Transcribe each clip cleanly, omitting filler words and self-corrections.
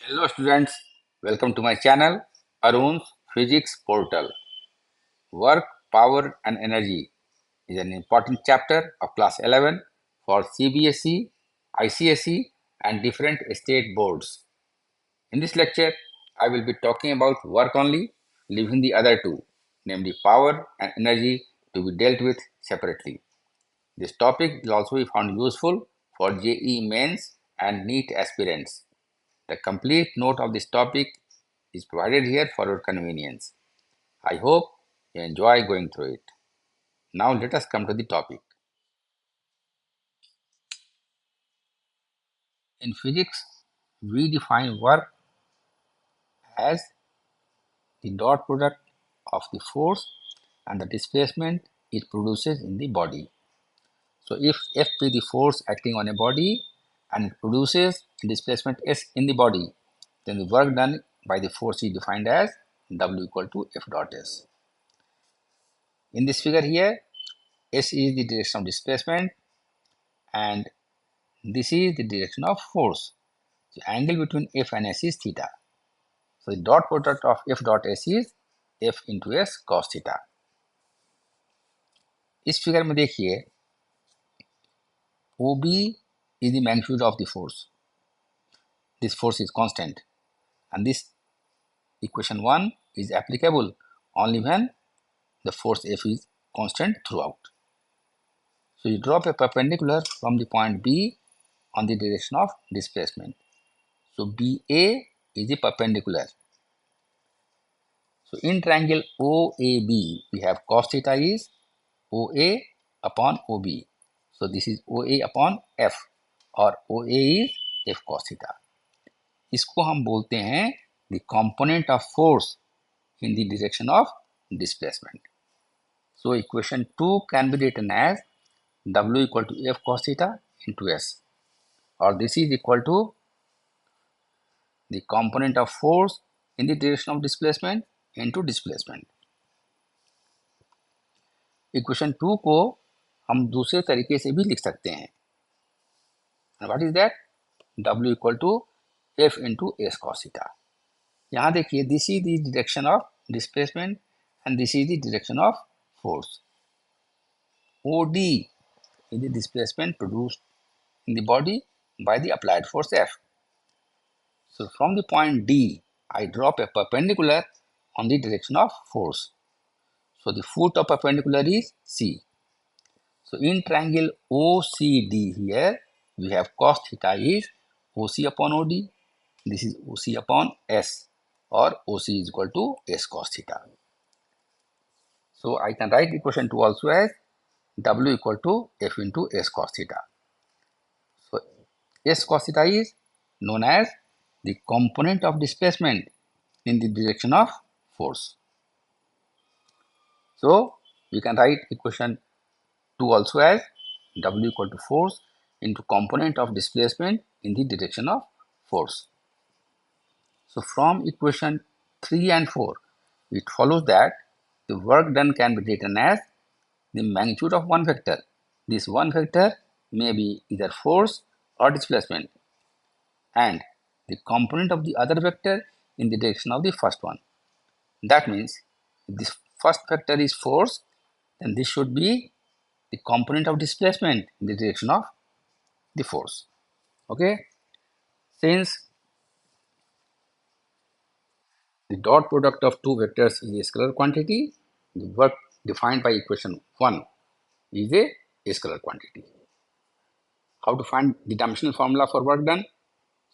Hello students, welcome to my channel Arun's Physics Portal. Work, Power and Energy is an important chapter of class 11 for CBSE, ICSE and different state boards. In this lecture, I will be talking about work only, leaving the other two, namely power and energy, to be dealt with separately. This topic will also be found useful for JEE mains and NEET aspirants. The complete note of this topic is provided here for your convenience. I hope you enjoy going through it. Now let us come to the topic. In physics, we define work as the dot product of the force and the displacement it produces in the body. So if F be the force acting on a body and it produces a displacement S in the body, then the work done by the force is defined as W equal to F dot S. In this figure here, S is the direction of displacement and this is the direction of force. The angle between F and S is theta. So the dot product of F dot S is F into S cos theta. इस figure में देखिए OB is the magnitude of the force. This force is constant and this equation 1 is applicable only when the force F is constant throughout. So you drop a perpendicular from the point B on the direction of displacement. So BA is the perpendicular. So in triangle OAB, we have cos theta is OA upon OB. So this is OA upon F और OA is F cos theta. इसको हम बोलते हैं the component of force in the direction of displacement. So equation 2 can be written as W equal to F cos theta into S, or this is equal to the component of force in the direction of displacement into displacement. Equation 2 को हम दूसरे तरीके से भी लिख सकते हैं. What is that? W equal to F into S cos theta. यहाँ देखिए this is the direction of displacement and this is the direction of force. OD is the displacement produced in the body by the applied force F. So from the point D, I drop a perpendicular on the direction of force. So the foot of perpendicular is C. So in triangle OCD here, we have cos theta is OC upon OD. This is OC upon S, or OC is equal to S cos theta. So I can write equation 2 also as W equal to F into S cos theta. So S cos theta is known as the component of displacement in the direction of force. So we can write equation 2 also as W equal to force into component of displacement in the direction of force. So from equation 3 and 4, it follows that the work done can be written as the magnitude of one vector. This one vector may be either force or displacement, and the component of the other vector in the direction of the first one. That means if this first vector is force, then this should be the component of displacement in the direction of the force. Okay, since the dot product of two vectors is a scalar quantity, the work defined by equation 1 is a scalar quantity. How to find the dimensional formula for work done?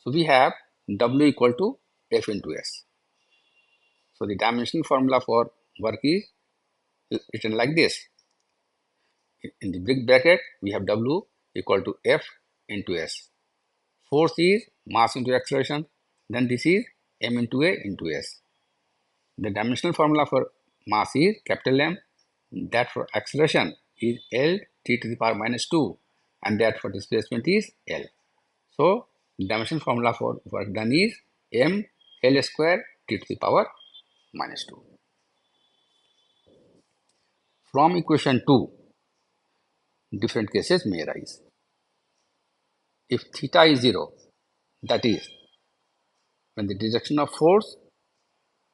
So we have W equal to F into S. So the dimensional formula for work is written like this. In the big bracket, we have W equal to F into S. Force is mass into acceleration. Then this is M into A into S. The dimensional formula for mass is capital M. That for acceleration is L t to the power minus 2. And that for displacement is L. So the dimensional formula for work done is M L square t to the power minus 2. From equation 2, different cases may arise. If theta is 0, that is when the direction of force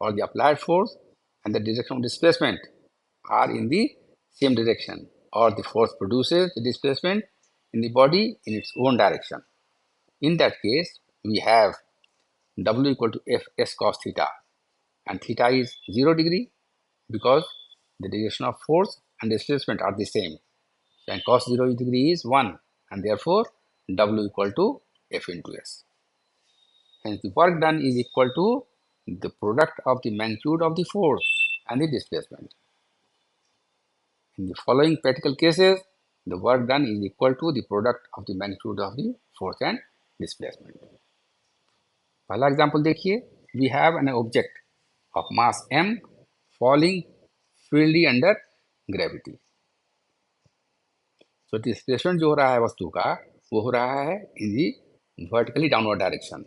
or the applied force and the direction of displacement are in the same direction, or the force produces the displacement in the body in its own direction. In that case, we have W equal to Fs cos theta, and theta is 0 degree because the direction of force and displacement are the same. And cos 0 degree is 1, and therefore W equal to F into S. Hence the work done is equal to the product of the magnitude of the force and the displacement. In the following practical cases, the work done is equal to the product of the magnitude of the force and displacement. पहला example देखिए, we have an object of mass m falling freely under gravity. So displacement जो हो रहा है वस्तु का वो हो रहा है in the vertically downward direction.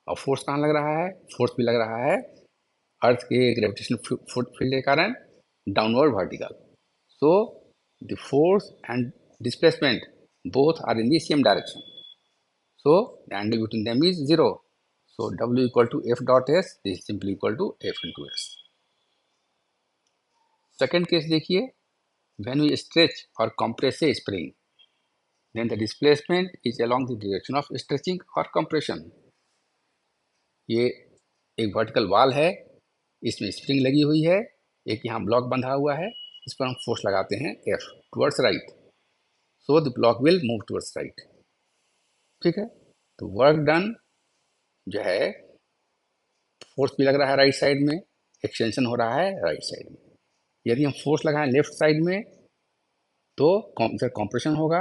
और फोर्स कहाँ लग रहा है? फोर्स भी लग रहा है अर्थ के ग्रेविटेशन फील्ड के कारण downward vertical. So the force and displacement both are in the same direction. So the angle between them is 0. So W equal to F dot S, this is simply equal to F into S. Second case देखिए, when we stretch or compress a spring, then the displacement is along the direction of stretching or compression. ये एक vertical wall है, इसमें spring लगी हुई है, एक यहाँ ब्लॉक बंधा हुआ है, इस पर हम फोर्स लगाते हैं F towards right. So the block will move towards right. ठीक है, तो वर्क डन जो है फोर्स भी लग रहा है राइट साइड में, एक्सटेंशन हो रहा है राइट साइड में. यदि हम फोर्स लगाएं लेफ्ट साइड में तो इधर कॉम्प्रेशन होगा,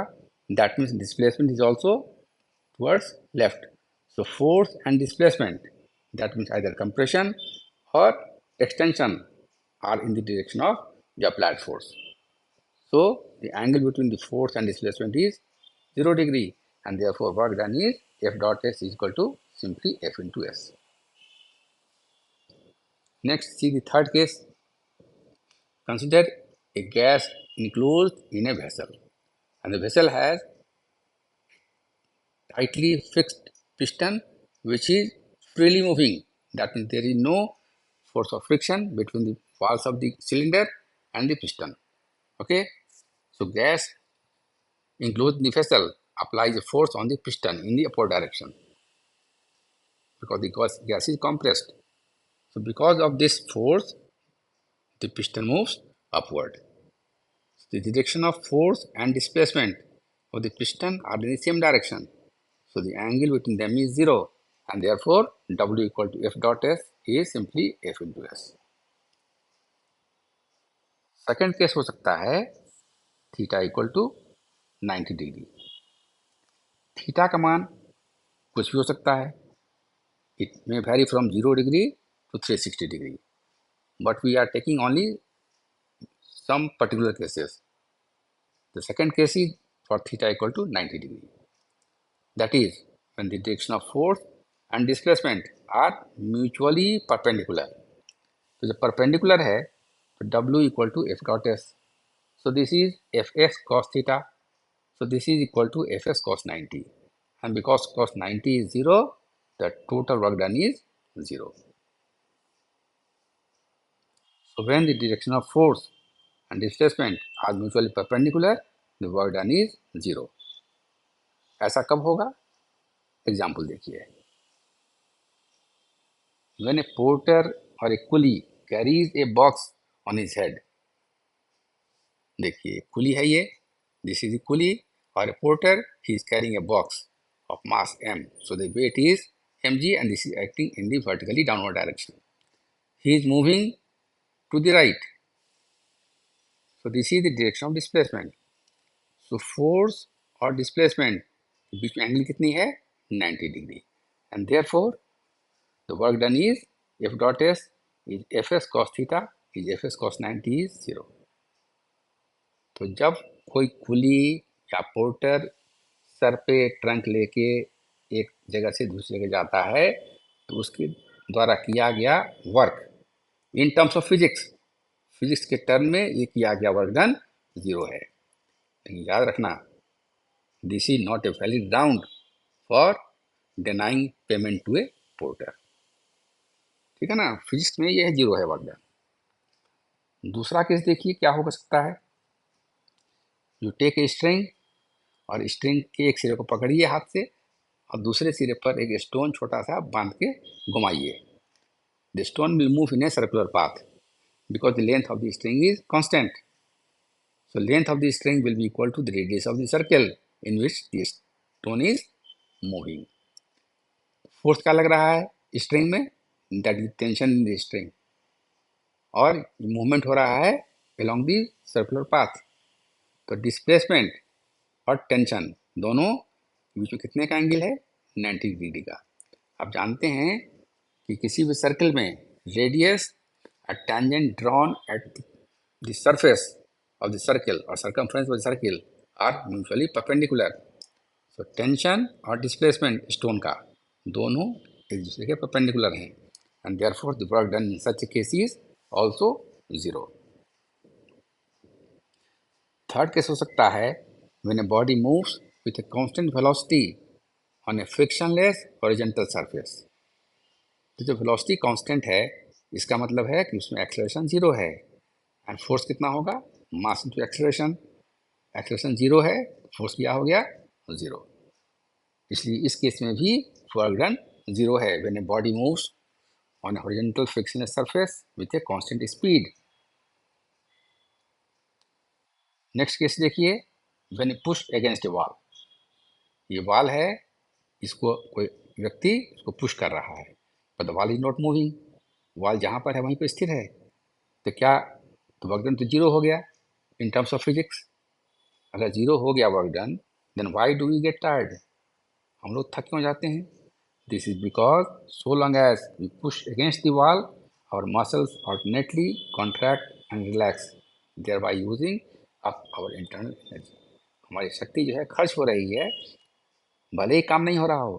that means displacement is also towards left. So force and displacement that means either compression और extension are in the direction of the applied force. So the angle between the force and displacement is 0 degree, and therefore work done is F dot S is equal to simply F into S. Next, see the third case. Consider a gas enclosed in a vessel, and the vessel has tightly fixed piston which is freely moving. That means there is no force of friction between the walls of the cylinder and the piston. Okay, so gas enclosed in the vessel applies a force on the piston in the upward direction because the gas is compressed. So because of this force, the piston moves upward. So the direction of force and displacement of the piston are in the same direction. So the angle between them is 0, and therefore W equal to F dot S is simply F into S. Second case हो सकता है theta equal to 90 degree. Theta का मान कुछ भी हो सकता है, it may vary from 0 degree to 360 degree, but we are taking only some particular cases. The second case is for theta equal to 90 degree. That is when the direction of force and displacement are mutually perpendicular. तो जब perpendicular है तो W equal to F dot S. So this is Fs cos theta. So this is equal to Fs cos 90. And because cos 90 is 0, the total work done is 0. So when the direction of force and displacement are mutually perpendicular, the work done is 0. ऐसा कब होगा? Example देखिए. When a porter or a coolie carries a box on his head. देखिए कुली है ये, this is a coolie, or a porter, he is carrying a box of mass m. So the weight is mg, and this is acting in the vertically downward direction. He is moving to the right. So this is the direction of displacement. So force और displacement बीच में angle कितनी है? 90 degree. And therefore the work done is F dot S is Fs cos theta is Fs cos 90 is 0. तो जब कोई कुली या porter sir पे trunk लेके एक जगह से दूसरी जगह जाता है तो उसके द्वारा किया गया work in terms of physics के टर्म में ये किया गया वर्क डन 0 है. लेकिन याद रखना, this is not a valid ground for denying payment to a porter. ठीक है ना, फिजिक्स में ये है 0 है वर्क डन। दूसरा केस देखिए क्या हो सकता है, यू टेक ए स्ट्रिंग और स्ट्रिंग के एक सिरे को पकड़िए हाथ से और दूसरे सिरे पर एक स्टोन छोटा सा बांध के घुमाइए। The stone will move in a circular path because the length of the string is constant. So length of the string will be equal to the radius of the circle in which the stone is moving. Force क्या लग रहा है string में, that is tension in the string, और movement हो रहा है along the circular path। तो डिस्प्लेसमेंट और टेंशन दोनों बीच में कितने का एंगल है, 90 डिग्री का। आप जानते हैं कि किसी भी सर्कल में radius a tangent drawn at the surface of the circle or circumference of the circle are mutually perpendicular। So tension और displacement stone का दोनों एक दूसरे के perpendicular हैं and therefore the work done in such a case is also 0। Third case हो सकता है when a body moves with a constant velocity on a frictionless horizontal surface। तो जो वेलोसिटी कांस्टेंट है इसका मतलब है कि उसमें एक्सेलरेशन 0 है एंड फोर्स कितना होगा, मास इनटू एक्सेलरेशन। एक्सेलरेशन 0 है, फोर्स क्या हो गया 0। इसलिए इस केस में भी वर्क डन 0 है when a body moves on horizontal frictionless surface with a constant speed. Next case देखिए, when a push against a wall. ये वॉल है, इसको कोई व्यक्ति इसको पुश कर रहा है, but the wall is not moving. Wall जहाँ पर है वहीं पर स्थिर है, तो क्या, तो वर्क डन तो 0 हो गया इन टर्म्स ऑफ फिजिक्स। अगर 0 हो गया work done, then why do we get tired, हम लोग थक क्यों जाते हैं। This is because so long as we push against the wall our muscles alternately contract and relax, thereby using up our internal energy. हमारी शक्ति जो है खर्च हो रही है, भले ही काम नहीं हो रहा हो,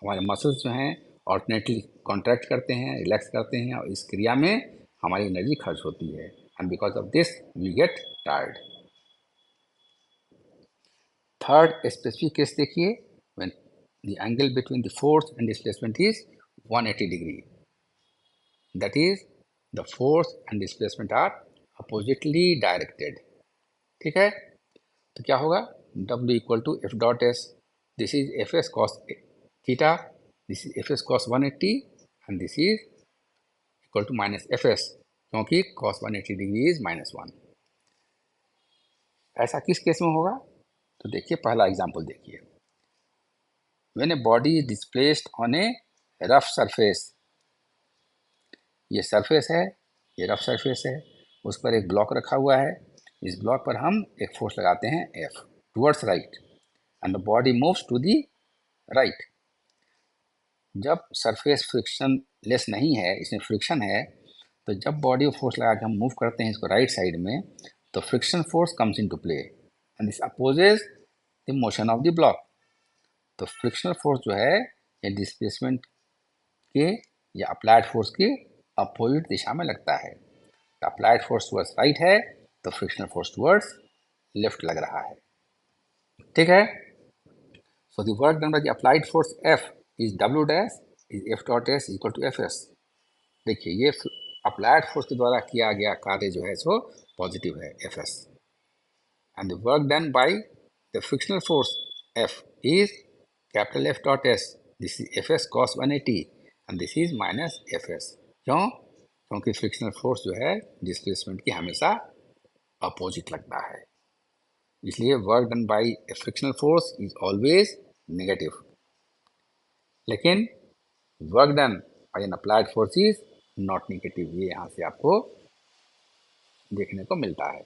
हमारे मसल्स जो हैं ऑल्टरनेटली कॉन्ट्रैक्ट करते हैं, रिलैक्स करते हैं, और इस क्रिया में हमारी एनर्जी खर्च होती है and because of this we get tired. Third specific case देखिए, when the angle between the force and displacement is 180 degree, that is the force and displacement are oppositely directed. ठीक है, तो क्या होगा, W equal to F dot S, this is F S cos theta, this is F S cos 180 and this is equal to minus F S, क्योंकि cos 180 degree is -1। ऐसा किस case में होगा, तो देखिए पहला एग्जाम्पल देखिए, when a body is displaced on A rough surface. ये सरफेस है, ये रफ सरफेस है, उस पर एक ब्लॉक रखा हुआ है, इस ब्लॉक पर हम एक फोर्स लगाते हैं F towards right and the body moves to the right. जब सरफेस फ्रिक्शन लेस नहीं है, इसमें फ्रिक्शन है, तो जब बॉडी को फोर्स लगा के हम मूव करते हैं इसको राइट साइड में, तो friction force comes into play and this opposes the motion of the block. तो फ्रिक्शनल फोर्स जो है ये डिस्प्लेसमेंट के या अप्लाइड फोर्स के अपोजिट दिशा में लगता है। तो अप्लाइड फोर्स टुवर्ड्स राइट है, तो फ्रिक्शनल फोर्स टुवर्ड्स लेफ्ट लग रहा है। ठीक है, so the work done by the applied force F is W dash is F dot S equal to FS। देखिए ये अप्लाइड फोर्स के द्वारा किया गया कार्य जो है सो पॉजिटिव है FS, and the work done by the frictional force F is capital F dot S, this is FS cos 180 and this is minus FS। क्यों, क्योंकि फ्रिक्शनल फोर्स जो है डिस्प्लेसमेंट की हमेशा अपोजिट लगता है, इसलिए work done by a frictional force is always negative. लेकिन work done by an applied force is not negative, ये यहाँ से आपको देखने को मिलता है।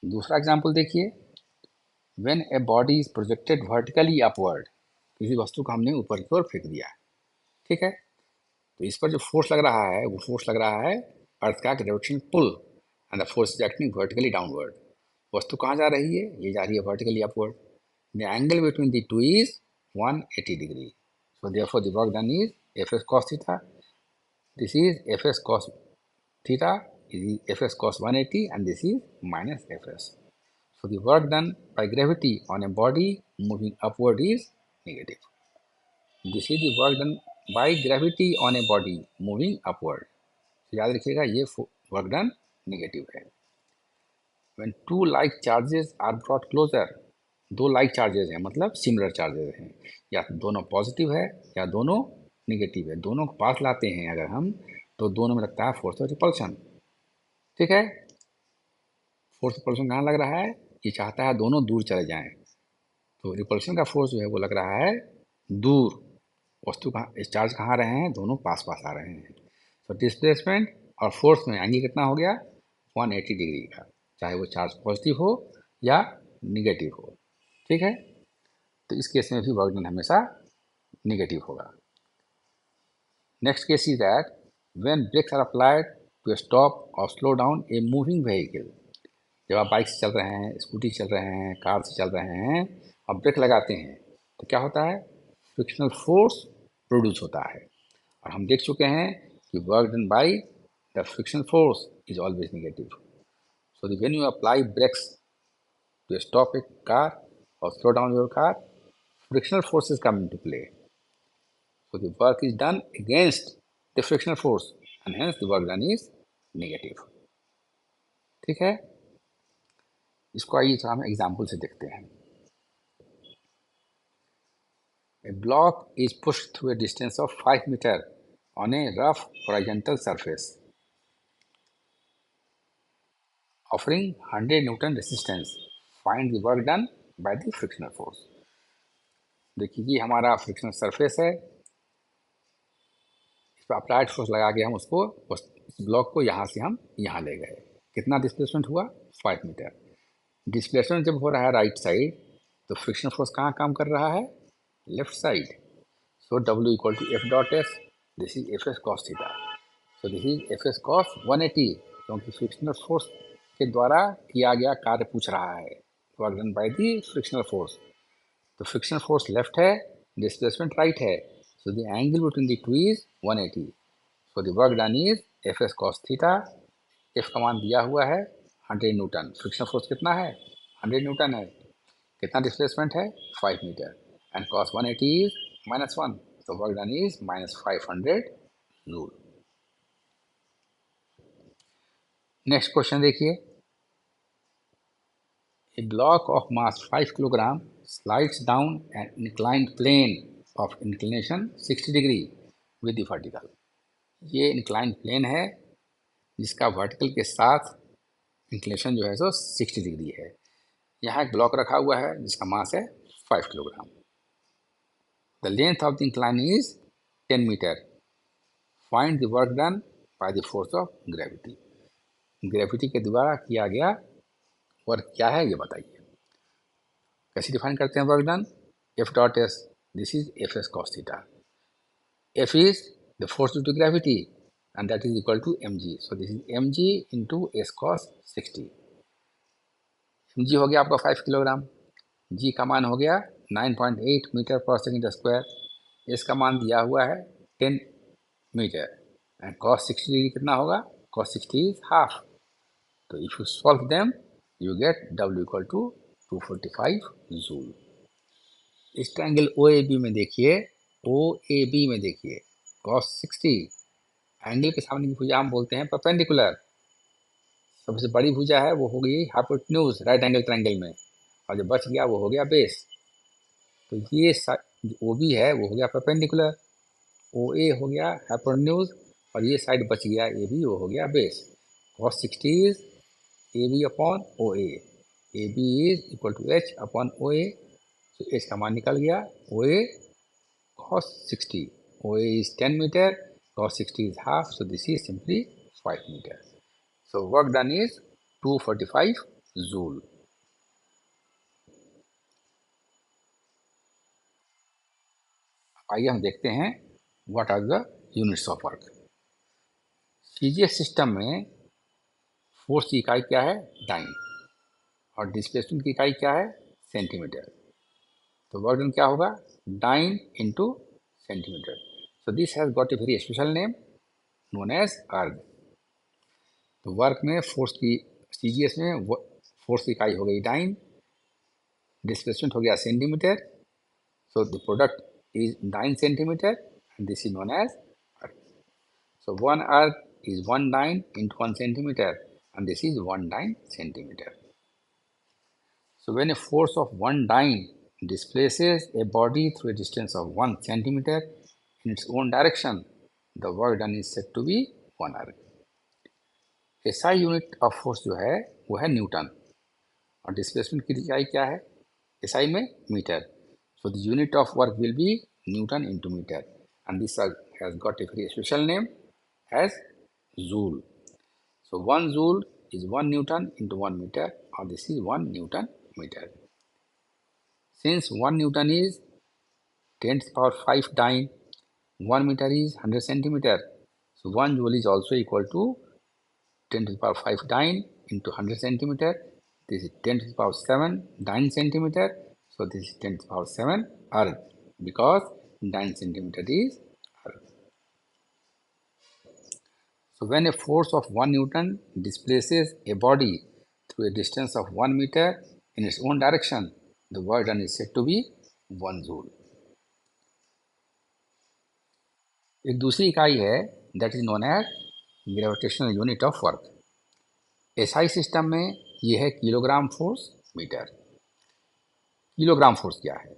दूसरा एग्जाम्पल देखिए, when a body is projected vertically upward. किसी वस्तु को हमने ऊपर की ओर फेंक दिया, ठीक है, तो इस पर जो फोर्स लग रहा है वो फोर्स लग रहा है अर्थ का gravitation pull and the force is acting vertically downward. वस्तु कहाँ जा रही है, ये जा रही है vertically upward. The angle between the two is 180 degree, so therefore the work done is Fs cos theta, this is Fs cos theta is Fs cos 180 and this is minus Fs. So the work done by gravity on a body moving upward is negative. This is the work done by gravity on a body moving upward. याद रखिएगा ये work done negative है। When two like charges are brought closer, दो like charges हैं मतलब similar charges हैं, या दोनों पॉजिटिव है या दोनों निगेटिव है, दोनों को पास लाते हैं अगर हम, तो दोनों में लगता है फोर्स ऑफ रिपल्शन। ठीक है, फोर्स रिपल्शन कहाँ लग रहा है, ये चाहता है दोनों दूर चले जाएं, तो रिपल्शन का फोर्स जो है वो लग रहा है दूर, वस्तु कहाँ, चार्ज कहाँ रहे हैं, दोनों पास पास आ रहे हैं। तो डिस्प्लेसमेंट और फोर्स में एंगल कितना हो गया, 180 डिग्री का, चाहे वो चार्ज पॉजिटिव हो या निगेटिव हो। ठीक है, तो इस केस में भी वर्क डन हमेशा निगेटिव होगा। Next case is that when brakes are applied to stop और slow down a moving vehicle. जब आप बाइक से चल रहे हैं, स्कूटी से चल रहे हैं, कार से चल रहे हैं और ब्रेक लगाते हैं तो क्या होता है, फ्रिक्शनल फोर्स प्रोड्यूस होता है, और हम देख चुके हैं कि work done by the frictional force is always negative. So when you apply brakes to stop a car or slow down your car, frictional forces come into play. So the work is done against the frictional force and hence the work done is negative. ठीक है, इसको आइए थोड़ा हम example से देखते हैं। A block is pushed through a distance of 5 meter on a rough horizontal surface, offering 100 Newton resistance. Find the work done by the frictional force. देखिए ये हमारा फ्रिक्शनल सरफेस है, इस पर अप्लाइड फोर्स लगा के हम उसको, उस ब्लॉक को यहाँ से हम यहाँ ले गए। कितना डिस्प्लेसमेंट हुआ, 5 मीटर। डिस्प्लेसमेंट जब हो रहा है राइट साइड, तो फ्रिक्शन फोर्स कहाँ काम कर रहा है, left side. So W equal to F dot S, this is F S cos theta. So this is F S cos 180, क्योंकि फ्रिक्शनल फोर्स के द्वारा किया गया कार्य पूछ रहा है, work done by the frictional force. तो फ्रिक्शनल फोर्स लेफ्ट है, डिस्प्लेसमेंट राइट है, so the angle between the two is 180. So the work done is Fs cos theta, F का मान दिया हुआ है 100 न्यूटन, फ्रिक्शन फोर्स कितना है 100 न्यूटन है, कितना डिस्प्लेसमेंट है 5 metre, and cos 180 is -1, so work done is -500 joule. Next question देखिए, a block of mass 5 kilogram slides down an inclined plane of inclination 60 degree with the vertical। ये inclined plane है जिसका vertical के साथ inclination जो है सो 60 degree है। यहाँ एक ब्लॉक रखा हुआ है जिसका मास है 5 kilogram. The length of the incline is 10 metre. Find the work done by the force of gravity. Gravity के द्वारा किया गया वर्क क्या है ये बताइए। कैसे डिफाइन करते हैं work done, F dot S, this is F S cos theta. F is the force due to gravity and that is equal to mg. So this is mg into s cos 60। mg हो गया आपका 5 kilogram, g का मान हो गया 9.8 metre per second square, s का मान दिया हुआ है 10 मीटर, एंड cos 60 डिग्री कितना होगा, cos 60 इज हाफ। तो if you solve them you get w equal to 245 joule. इस ट्रायंगल OAB में देखिए, OAB में देखिए cos 60, एंगल के सामने की भुजा हम बोलते हैं परपेंडिकुलर, सबसे बड़ी भुजा है वो हो गई हाइपोटेन्यूज राइट एंगल ट्रायंगल में, और जो बच गया वो हो गया बेस। तो ये जो OB है वो हो गया परपेंडिकुलर, OA हो गया हाइपोटेन्यूज, और ये साइड बच गया AB, वो हो गया base. cos 60 is AB upon OA, AB is equal to H upon OA, तो H का मान निकल गया, OA cos 60, OA is 10 meter, cos 60 is half, so this is simply 5 meter. So work done is 245 joule. आइए हम देखते हैं what are the units of work। CGS system में फोर्स की इकाई क्या है, डाइन, और डिस्प्लेसमेंट की इकाई क्या है, सेंटीमीटर। तो वर्क डन क्या होगा, dyne into centimetre. So this has got a very special name known as erg. तो वर्क में फोर्स की, CGS में फोर्स की इकाई हो गई डाइन, डिस्प्लेसमेंट हो गया centimetre, so the product is 9 centimeter and this is known as Earth. So 1 Earth is 1 dyne into 1 centimeter, and this is 1 dyne centimeter. So when a force of 1 dyne displaces a body through a distance of 1 centimeter in its own direction, the work done is said to be 1 Earth. SI unit of force जो है वो है Newton, और displacement की इकाई क्या है SI में metre. So the unit of work will be Newton into meter, and this has got a very special name as joule. So 1 joule is 1 Newton into 1 meter, or this is 1 Newton meter. Since 1 Newton is 10 to the power 5 dyne, 1 meter is 100 centimeter. So 1 joule is also equal to 10 to the power 5 dyne into 100 centimeter. This is 10 to the power 7 dyne centimeter. So this is 10 to the power 7 Earth, because dyne centimeter is Earth. So when a force of 1 Newton displaces a body through a distance of 1 meter in its own direction, the work done is said to be 1 joule. एक दूसरी इकाई है that is known as gravitational unit of work. SI system में ये है kilogram force metre. Kilogram force क्या है?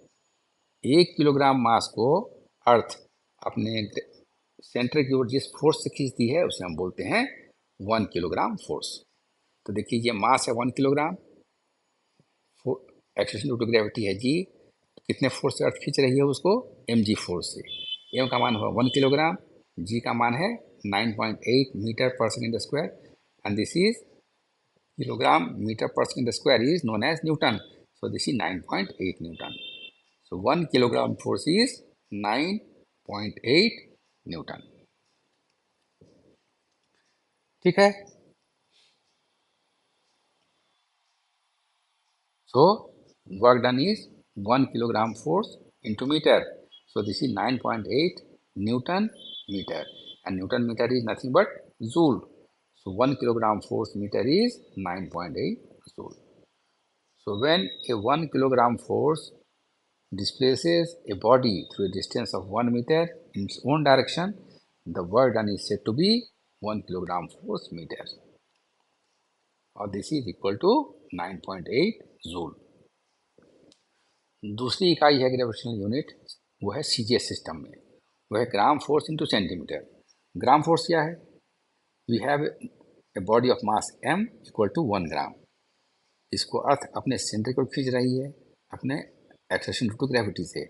1 kilogram mass को अर्थ अपने सेंटर की ओर जिस फोर्स से खींचती है उसे हम बोलते हैं 1 किलोग्राम फोर्स. तो देखिए ये मास है 1 kilogram, acceleration due to gravity है जी, कितने फोर्स से अर्थ खींच रही है उसको mg फोर्स से. m का मान हुआ 1 किलोग्राम, g का मान है 9.8 metre per second square, and this is kilogram metre per second square is known as newton. So this is 9.8 newton. So 1 kilogram force is 9.8 newton. ठीक है. So work done is 1 kilogram force into meter. So this is 9.8 Newton meter, and Newton meter is nothing but joule. So 1 kilogram force meter is 9.8 joule. So when a 1 kilogram force displaces a body through a distance of 1 meter in its own direction, the work done is said to be 1 kilogram force meter, or this is equal to 9.8 joule. दूसरी इकाई है gravitational unit, वो है CGS system में, वो है gram force into centimetre. Gram force क्या है? We have a body of mass m equal to 1 gram. इसको अर्थ अपने सेंटर को खींच रही है अपने एक्सेलरेशन ड्यू टू ग्रेविटी से.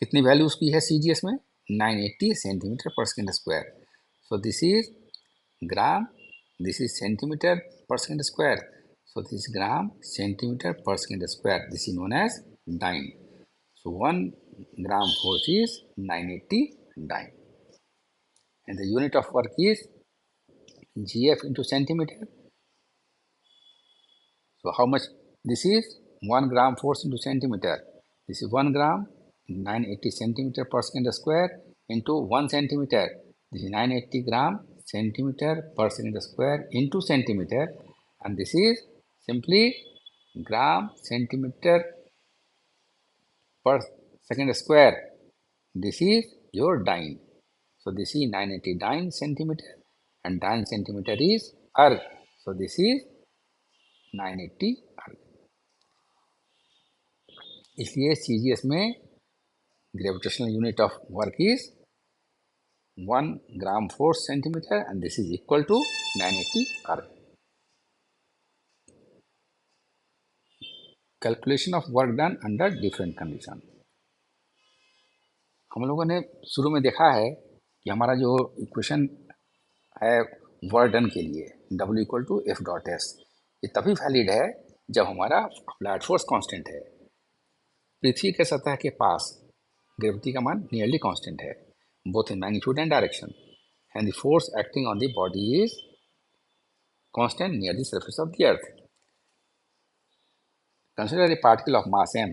कितनी वैल्यू उसकी है CGS में? 980 centimetre per second square. So this is gram, this is centimetre per second square. So this is gram centimeter per second square. This is known as dyne. So 1 gram force is 980 dyne. And the unit of work is GF into centimeter. So how much this is? 1 gram force into centimeter. This is 1 gram, 980 centimeter per second square into 1 centimeter. This is 980 gram centimeter per second square into centimeter. And this is simply gram centimeter per second square. This is your dyne. So this is 980 dyne centimeter, and dyne centimeter is Earth. So this is 980 Earth. इसलिए CGS में gravitational unit of work is 1 gram force centimeter, and this is equal to 980 Earth. Calculation of work done under different condition. हम लोगों ने शुरू में देखा है कि हमारा जो इक्वेशन है वर्क डन के लिए W equal to F dot S, ये तभी वैलिड है जब हमारा अप्लाइड फोर्स कांस्टेंट है. पृथ्वी के सतह के पास ग्रेविटी का मान नियरली कांस्टेंट है, both in magnitude and direction, and the force acting on the body is constant near the surface of the earth. Consider a particle of mass m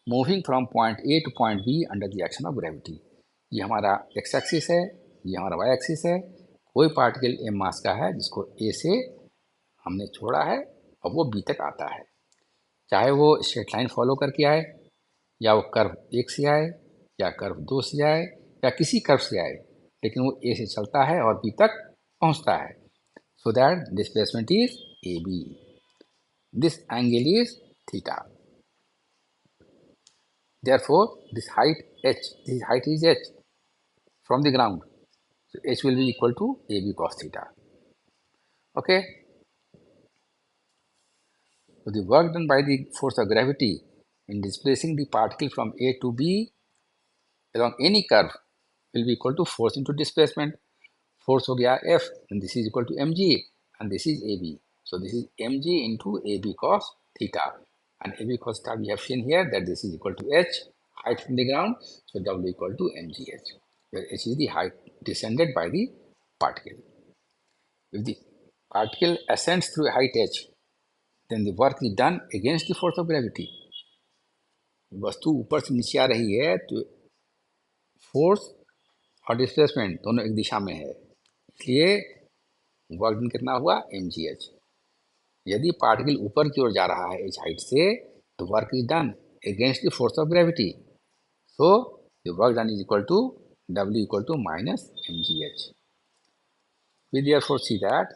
moving from point A to point B under the action of gravity. ये हमारा x axis है, ये हमारा y axis है. कोई particle m मास का है जिसको A से हमने छोड़ा है और वो B तक आता है, चाहे वो स्ट्रेट लाइन फॉलो करके आए, या वो कर्व 1 से आए, या कर्व 2 से आए, या किसी कर्व से आए, लेकिन वो ए से चलता है और बी तक पहुंचता है, so that displacement is AB. This angle is theta. Therefore, this height is h from the ground. So h will be equal to AB cos theta. Okay. So the work done by the force of gravity in displacing the particle from A to B along any curve will be equal to force into displacement. Force हो गया F, and this is equal to mg, and this is AB. So this is mg into AB cos theta, and AB cos theta we have seen here that this is equal to h, height from the ground, so W equal to mgh, where h is the height descended by the particle. If the particle ascends through a height h, then the work is done against the force of gravity. वस्तु ऊपर से नीचे आ रही है तो force और displacement दोनों एक दिशा में है, इसलिए वर्क डन कितना हुआ mgh. यदि पार्टिकल ऊपर की ओर जा रहा है h हाइट से तो work is done against the force of gravity, so the work done is equal to W equal to minus mgh. We therefore see that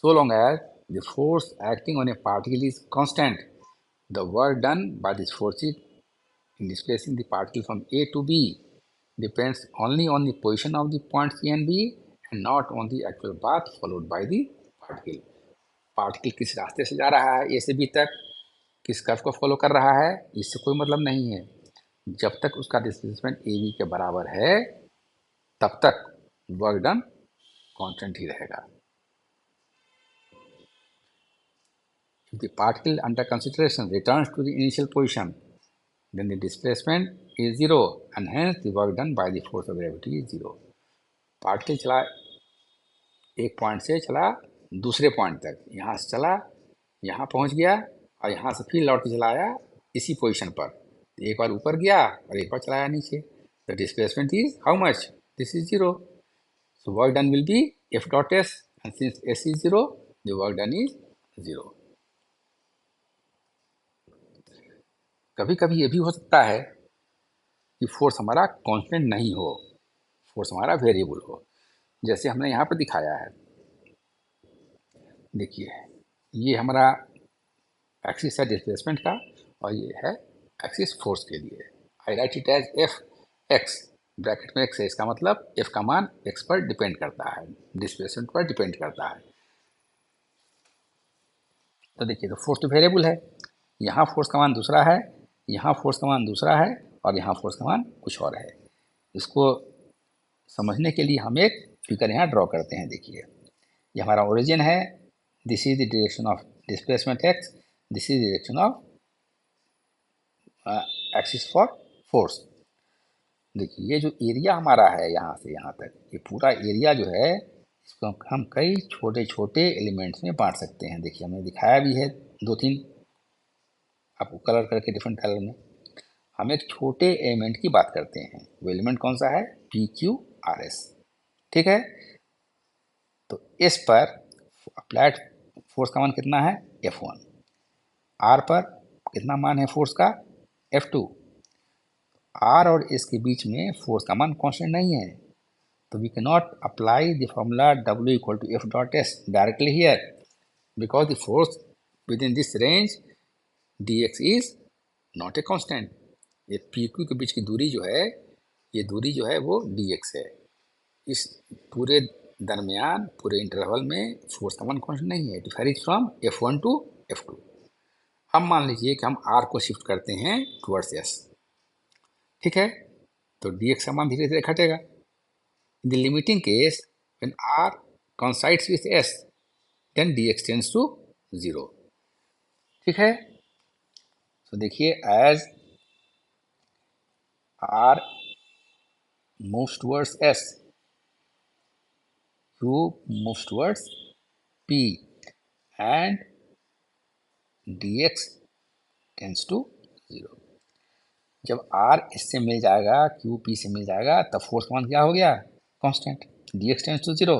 so long as the force acting on a particle is constant, the work done by this force in displacing the particle from A to B depends only on the position of the points A and B and not on the actual path followed by the particle. Particle किस रास्ते से जा रहा है ए से B तक, किस curve को फॉलो कर रहा है, इससे कोई मतलब नहीं है. जब तक उसका डिस्प्लेसमेंट ए बी के बराबर है तब तक वर्क डन कांस्टेंट ही रहेगा. If the particle under consideration returns to the initial position, then the displacement is zero and hence the work done by the force of gravity is zero. Particle चला एक point से चला दूसरे point तक, यहाँ से चला यहाँ पहुँच गया और यहाँ से फिर लौट के चला आया इसी पोजीशन पर, एक बार ऊपर गया और एक बार चलाया नीचे. The displacement is how much, this is zero, so work done will be F dot S, and since S is zero the work done is zero. कभी कभी ये भी हो सकता है कि फोर्स हमारा कांस्टेंट नहीं हो, फोर्स हमारा वेरिएबल हो, जैसे हमने यहाँ पर दिखाया है. देखिए ये हमारा एक्सिस है डिस्प्लेसमेंट का और ये है एक्सिस फोर्स के लिए. I write it as F X, bracket में एक्स है, इसका मतलब एफ का मान एक्स पर डिपेंड करता है, डिस्प्लेसमेंट पर डिपेंड करता है. तो देखिए तो फोर्स तो वेरिएबल है, यहाँ फोर्स का मान दूसरा है, यहाँ फोर्स का मान दूसरा है और यहाँ फोर्स का मान कुछ और है. इसको समझने के लिए हम एक फिगर यहाँ ड्रॉ करते हैं. देखिए ये हमारा ओरिजिन है, this is the direction of displacement x, this is direction of axis for force. देखिए ये जो एरिया हमारा है यहाँ से यहाँ तक, ये पूरा एरिया जो है इसको हम कई छोटे छोटे एलिमेंट्स में बांट सकते हैं. देखिए हमने दिखाया भी है दो तीन आपको कलर करके डिफरेंट कलर में. हम एक छोटे एलिमेंट की बात करते हैं, वो एलिमेंट कौन सा है, PQRS. ठीक है, तो इस पर अप्लाइड फोर्स का मान कितना है F1, R पर कितना मान है फोर्स का F2. R और S के बीच में फोर्स का मान कांस्टेंट नहीं है, तो we cannot apply the formula W equal to F dot S directly here because the force within this range dx is not a constant. ये PQ के बीच की दूरी जो है, ये दूरी जो है वो dx है. इस पूरे दरमियान पूरे इंटरवल में फोर्स का मान कांस्टेंट नहीं है, it varies from F1 to F2. अब मान लीजिए कि हम R को शिफ्ट करते हैं टुवर्ड्स S, ठीक है, तो dx का मान धीरे धीरे घटेगा. In the limiting case when R coincides with S then dx tends to 0. ठीक है, तो देखिए as R moves towards S, Q moves towards P and dx tends to 0. जब R इससे मिल जाएगा, Q P से मिल जाएगा, तब फोर्स मान क्या हो गया कांस्टेंट, dx टेंड्स टू 0.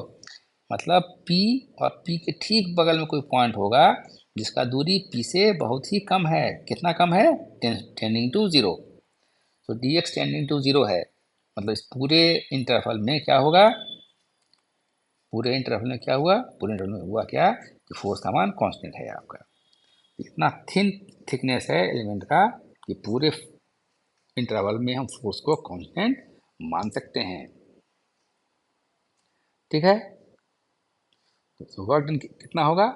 मतलब P और P के ठीक बगल में कोई पॉइंट होगा जिसका दूरी P से बहुत ही कम है. कितना कम है, टेंडिंग टू 0. तो dx टेंडिंग टू 0 है, मतलब इस पूरे इंटरवल में क्या होगा, पूरे इंटरवल में क्या हुआ, पूरे इंटरवल में हुआ क्या कि फोर्स का मान कांस्टेंट है आपका। इतना थिन थिकनेस है एलिमेंट का कि पूरे इंटरवल में हम फोर्स को कांस्टेंट मान सकते हैं। ठीक है, तो वर्क डन कितना होगा,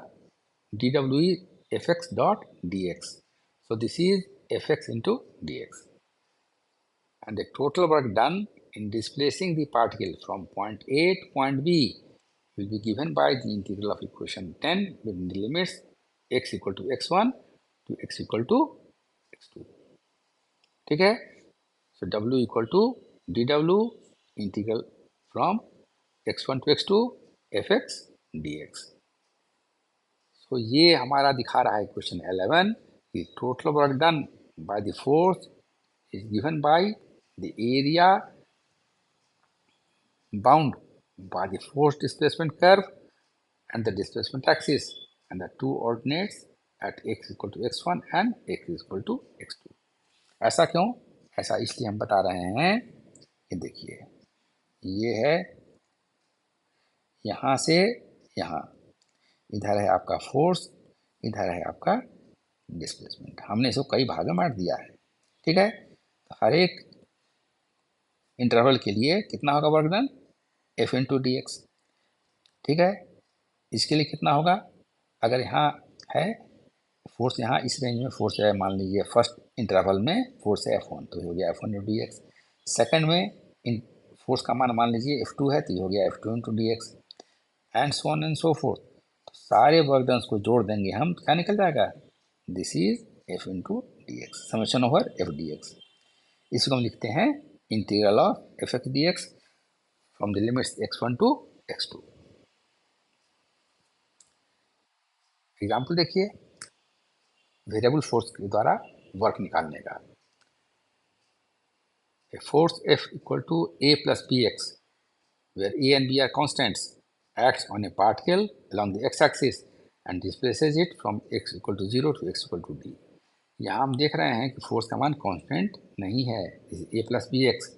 dw is fx dot dx, so this is fx into dx, and the total work done in displacing the particle from point A to point B will be given by the integral of equation 10 within the limits x equal to x1 to x equal to x2। ठीक है, so w equal to dw integral from x1 to x2 fx dx। तो ये हमारा दिखा रहा है question 11 कि total work done by the force is given by the area bound by the force displacement curve and the displacement axis and the two ordinates at x equal to x1 and x equal to x2। ऐसा क्यों, ऐसा इसलिए हम बता रहे हैं कि देखिए ये है यहाँ से यहाँ, इधर है आपका फोर्स, इधर है आपका डिस्प्लेसमेंट, हमने इसको कई भागों में बांट दिया है। ठीक है, तो हर एक इंटरवल के लिए कितना होगा work done, F into D x. ठीक है, इसके लिए कितना होगा, अगर यहाँ है फोर्स, यहाँ इस रेंज में फोर्स है, मान लीजिए फर्स्ट इंटरवल में फोर्स है F1, तो ये हो गया F1 into D x. Second में इन फोर्स का मान लीजिए F2 है, तो ये हो गया F2 into D x, and so on and so fourth. तो सारे वर्क डन को जोड़ देंगे हम, क्या निकल जाएगा, this is F into D X, summation over F D X. इसको हम लिखते हैं integral of F X D X from the limits x1 to x2। Example देखिए, वेरिएबल फोर्स के द्वारा वर्क निकालने का। Force F equal to a plus bx where a and b are constants acts on a particle along the x-axis and displaces it from x equal to 0 to x equal to d। यहाँ हम देख रहे हैं कि force का मान constant नहीं है, a plus bx,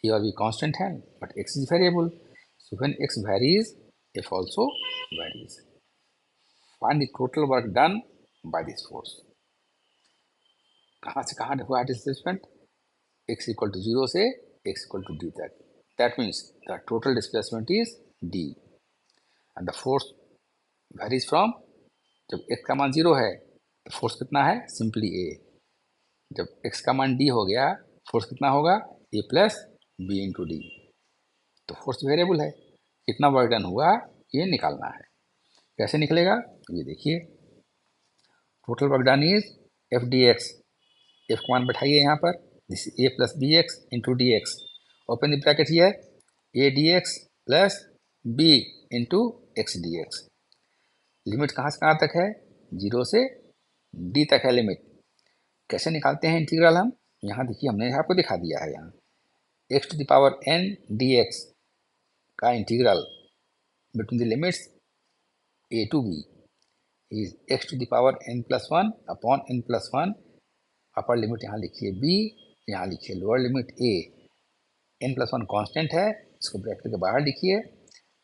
a और b कांस्टेंट है but x is variable, so when x varies f also varies। find the total work done by this force। कहाँ से कहाँ हुआ डिस्प्लेसमेंट, x इक्वल टू 0 से x इक्वल टू d तक, that means the total displacement is d and the force varies from, जब x का मान 0 है तो फोर्स कितना है, सिंपली a, जब x का मान d हो गया फोर्स कितना होगा, a plus B into D, तो फोर्स वेरिएबल है, कितना वर्क डन हुआ ये निकालना है। कैसे निकलेगा, ये देखिए, total work done is F D X, F का मान बैठाइए यहाँ पर, this A plus B X into D X, open the bracket here, A D X plus B into X D X. Limit कहाँ से कहाँ तक है, 0 से d तक है लिमिट। कैसे निकालते हैं इंटीग्रल हम, यहाँ देखिए हमने आपको दिखा दिया है, यहाँ x to the power n dx का integral between the limits a to b is x to the power n plus 1 upon n plus 1, upper limit यहाँ लिखिए b, यहाँ लिखिए lower limit a, n plus 1 constant है, इसको bracket के बाहर लिखिए,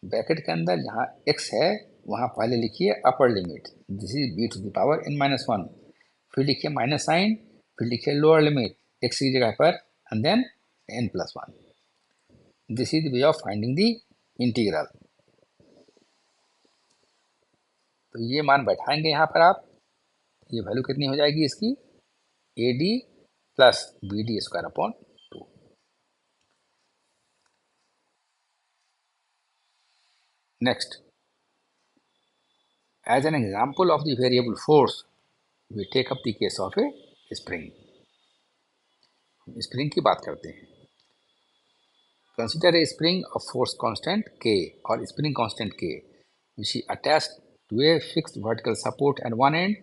ब्रैकेट के अंदर जहाँ x है वहाँ पहले लिखिए upper limit, this is b to the power n minus 1, फिर लिखिए माइनस साइन, फिर लिखिए लोअर लिमिट x की जगह पर and then n plus 1। This is the way of finding the integral. तो ये मान बैठाएंगे यहाँ पर आप, ये वैल्यू कितनी हो जाएगी इसकी, A D plus B D square upon 2। Next, as an example of the variable force we take up the case of a spring. Spring की बात करते हैं। Consider a spring of force constant k और spring constant k which is attached to a fixed vertical support at one end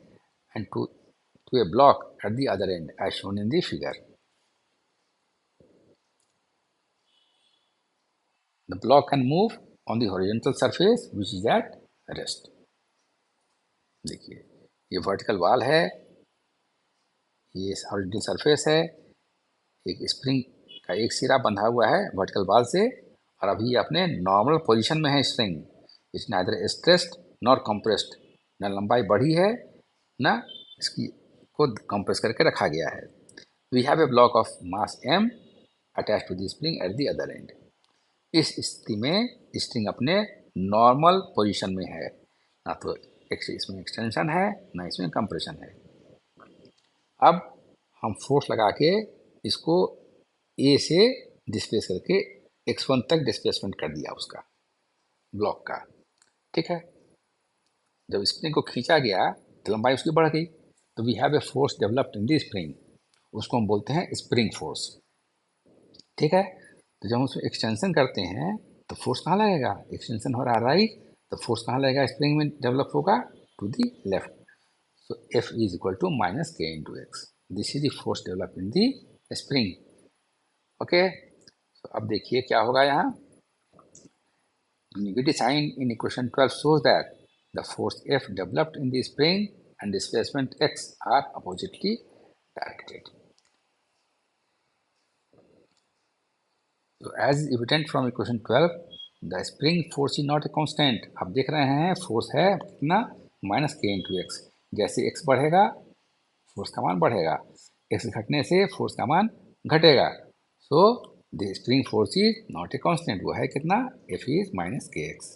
and to a block at the other end as shown in the figure. The block can move on the horizontal surface which is at rest। देखिए ये vertical wall है, ये horizontal surface है, एक spring का एक सिरा बंधा हुआ है वर्टिकल बार से और अभी ये अपने नॉर्मल पोजीशन में है spring. It's neither stressed nor compressed, न लंबाई बढ़ी है न इसकी को कंप्रेस करके रखा गया है। We have a block of mass m attach to the spring at the other end. इस स्थिति में स्प्रिंग अपने नॉर्मल पोजीशन में है, ना तो इसमें एक्सटेंशन है ना इसमें कंप्रेशन है। अब हम फोर्स लगा के इसको ए से डिस्प्लेस करके x1 तक डिस्प्लेसमेंट कर दिया उसका ब्लॉक का, ठीक है। जब स्प्रिंग को खींचा गया तो लंबाई उसकी बढ़ गई, तो we have a force developed in the spring, उसको हम बोलते हैं स्प्रिंग फोर्स, ठीक है। तो जब हम उसमें एक्सटेंशन करते हैं तो फोर्स कहाँ लगेगा, एक्सटेंशन हो रहा है राइट, तो फोर्स कहाँ लगेगा, स्प्रिंग में डेवलप होगा to the left. So F is equal to minus K into X, this is the force develop in the spring. Okay, तो अब देखिए क्या होगा यहाँ। Negative sign in equation 12 shows that the force F developed in the spring and displacement x are oppositely directed. So as is evident from equation 12, the spring force is not a constant. आप देख रहे हैं force है कितना, minus K into x. जैसे x बढ़ेगा force का मान बढ़ेगा, x घटने से फोर्स का मान घटेगा। So the spring force is not a constant, वो है कितना, F इज माइनस के एक्स।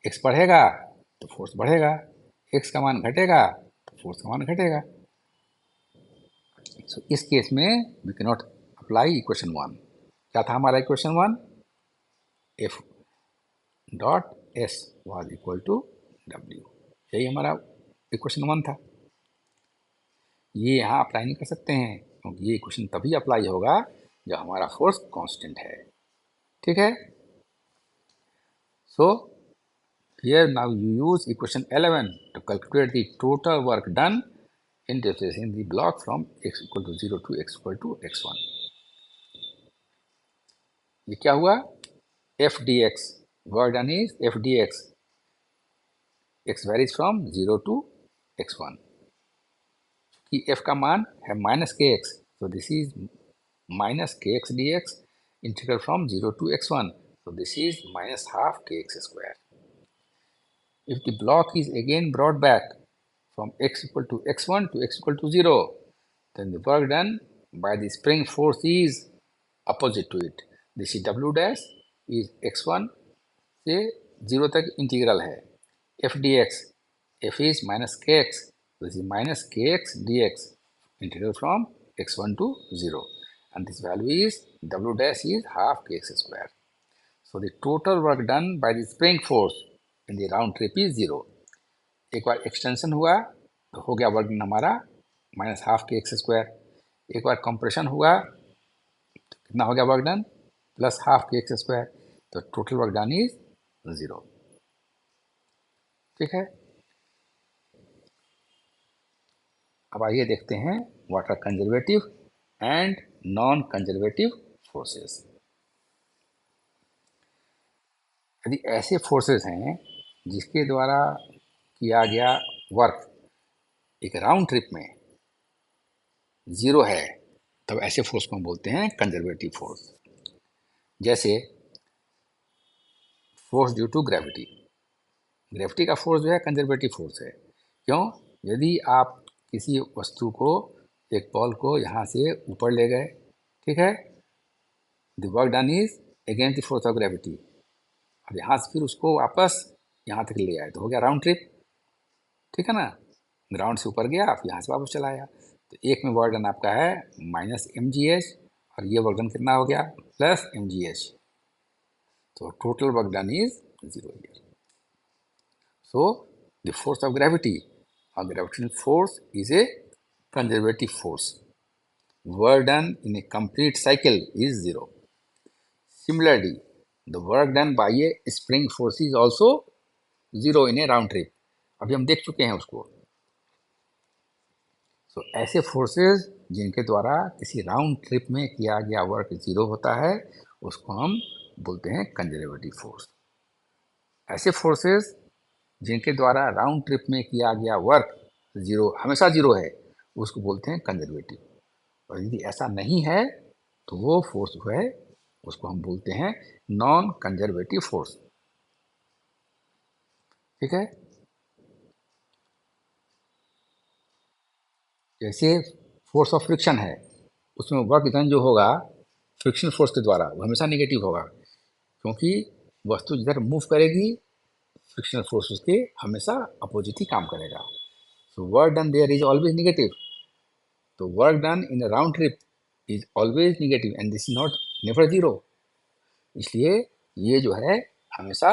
x बढ़ेगा तो फोर्स बढ़ेगा, x का मान घटेगा तो फोर्स का मान घटेगा। सो इस केस में we cannot apply equation 1। क्या था हमारा equation 1, F dot S was equal to W, यही हमारा इक्वेशन 1 था। ये यहाँ अप्लाई नहीं कर सकते हैं क्योंकि ये इक्वेशन तभी अप्लाई होगा जब हमारा फोर्स कांस्टेंट है, ठीक है। सो here now you use equation 11 to calculate the total work done in displacing the block from x equal to 0 to x equal to x1। ये क्या हुआ, f dx, work done is f dx, x varies from 0 to x1, कि f का मान है minus के x, so this is minus kx dx, integral from 0 to x1, so this is minus half kx square। If the block is again brought back from x equal to x1 to x equal to 0, then the work done by the spring force is opposite to it। This is W dash is x1 से 0 तक integral है, f dx, f is minus kx, this is minus kx dx, integral from x1 to 0, and this value is W dash is half kx square। So the total work done by the spring force in the round trip is 0। एक बार extension हुआ तो हो गया work done हमारा minus half k x square, एक बार compression हुआ तो कितना हो गया work done, plus half k x square, तो टोटल वर्क डन इज 0, ठीक है। अब आइए देखते हैं what are conservative and non conservative forces. यदि ऐसे फोर्सेस हैं जिसके द्वारा किया गया वर्क एक राउंड ट्रिप में 0 है, तब ऐसे फोर्स को हम बोलते हैं कंजर्वेटिव फोर्स। जैसे force due to gravity, gravity का फोर्स जो है कंजर्वेटिव फोर्स है। क्यों, यदि आप किसी वस्तु को, एक बॉल को यहाँ से ऊपर ले गए, ठीक है, the work done is against the force of gravity, और यहाँ से फिर उसको वापस यहाँ तक ले आए तो हो गया राउंड ट्रिप, ठीक है ना। ग्राउंड से ऊपर गया आप यहाँ से वापस चला आया, तो एक में वर्क डन आपका है माइनस mgh और ये वर्क डन कितना हो गया प्लस mgh, तो total work done is 0 here. So the force of gravity और gravitational force is a conservative force, work done in a complete cycle is 0। Similarly the work done by a spring force is also 0 in a round trip, अभी हम देख चुके हैं उसको। तो ऐसे forces जिनके द्वारा किसी राउंड ट्रिप में किया गया वर्क 0 होता है उसको हम बोलते हैं कंजर्वेटिव फोर्स। ऐसे फोर्सेस जिनके द्वारा राउंड ट्रिप में किया गया वर्क 0 हमेशा 0 है उसको बोलते हैं कंजर्वेटिव। और यदि ऐसा नहीं है तो वो फोर्स जो है उसको हम बोलते हैं नॉन कंजर्वेटिव फोर्स। ठीक है, जैसे फोर्स ऑफ फ्रिक्शन है, उसमें वर्क डन जो होगा फ्रिक्शन फोर्स के द्वारा वो हमेशा नेगेटिव होगा, क्योंकि वस्तु जिधर मूव करेगी फ्रिक्शनल फोर्स उसके हमेशा अपोजिट ही काम करेगा। So work done there is always negative. तो work done in a round trip is always negative and this is not never zero. इसलिए ये जो है हमेशा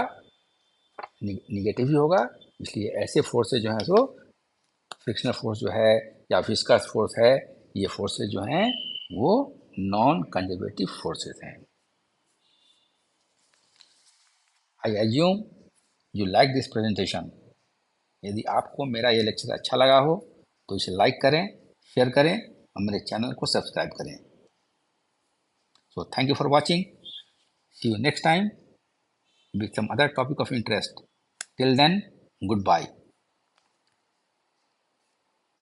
निगेटिव ही होगा। इसलिए ऐसे फोर्सेज जो हैं सो फ्रिक्शनल फोर्स जो है या विस्कस फोर्स है, ये फोर्सेज जो हैं वो नॉन कंजर्वेटिव फोर्सेज हैं। I assume you like this presentation. यदि आपको मेरा ये लेक्चर अच्छा लगा हो तो इसे लाइक करें, शेयर करें और मेरे चैनल को सब्सक्राइब करें। So thank you for watching. See you next time with some other topic of interest. Till then, goodbye.